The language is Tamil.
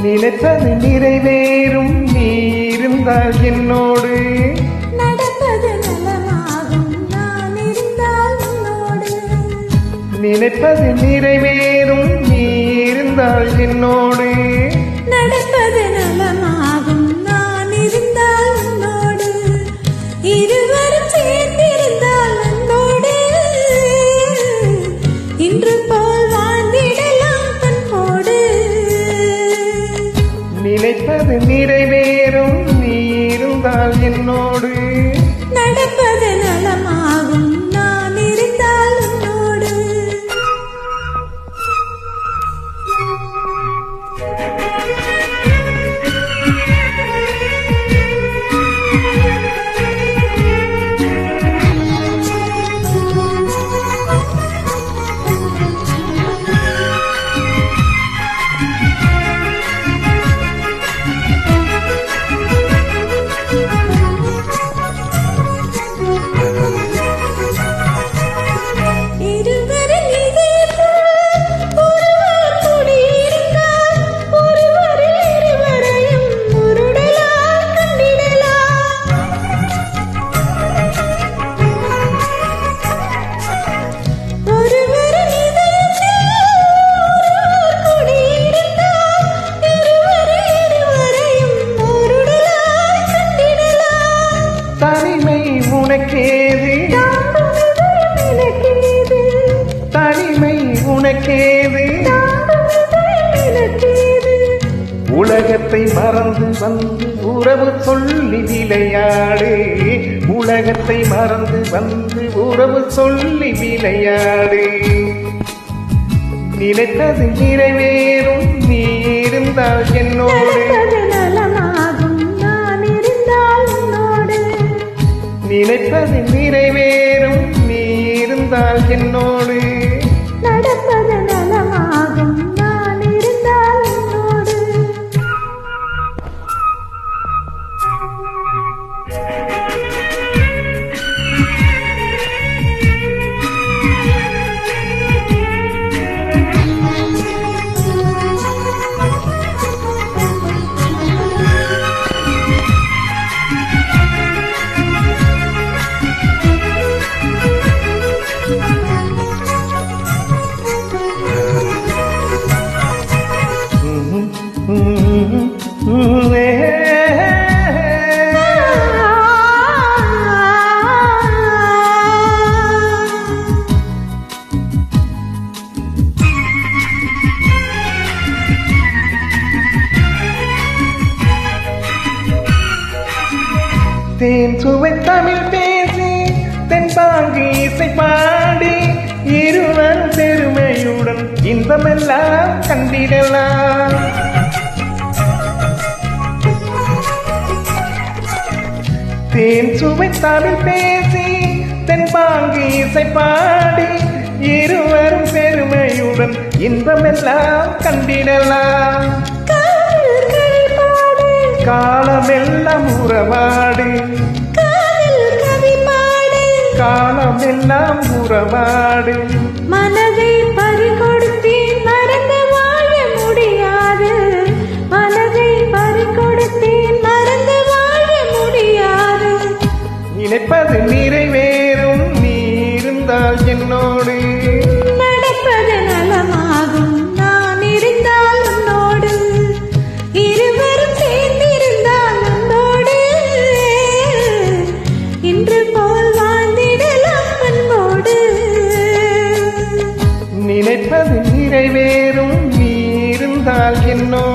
நினைத்தது நிறைவேறும் நீ இருந்தால் என்னோடு நடப்பது நலமாகும் நான் இருந்தால் உன்னோடு நினைப்பது நிறைவேறும் நீ இருந்தால் என்னோடு நடப்பது நலமாகும் நான் இருந்தால் உன்னோடு இருவரும் சேர்ந்திருந்தால் அன்போடு இன்று போல் வாழ்ந்திடலாம் பண்போடு நினைப்பது நிறைவேறும் நீ இருந்தால் என்னோடு நடப்பது நலமாகும் நான் இருந்தால் உன்னோடு தனிமை உனக்கேது உலகத்தை மறந்து வந்து உறவு சொல்லி விளையாடு உலகத்தை மறந்து வந்து உறவு சொல்லி விளையாடு நினைத்தது நிறைவேறும் நீ இருந்தால் என்னோடு நினைப்பது நிறைவேறும் நீ இருந்தால் என்னோடு நடப்பது நலமாகும் நான் இருந்தால் உன்னோடு தேன் சுவை தமிழ் பேசி தென்பாங்கி இசை பாடி இருவர் பெருமையுடன் இன்பமெல்லாம் கண்டிடலாம் தேன் சுவை தமிழ் பேசி தென்பாங்கி இசை பாடி இருவரும் பெருமையுடன் இன்பமெல்லாம் கண்டிடலாம் காலமெல்லாம் உறவாடு காலமெல்லாம் உறவாடு மனதை பறிகொடுத்தே மறந்து வாழ முடியாது மனதை பறிகொடுத்தே மறந்து வாழ முடியாது நினைப்பது நிறைவேறும் நீ இருந்தால் என்னோடு நடப்பது நலமாகும் நான் இருந்தால் உன்னோடு இருவரும் சேர்ந்திருந்தால் அன்போடு நிறைவேறும் நீ இருந்தால் என்னோடு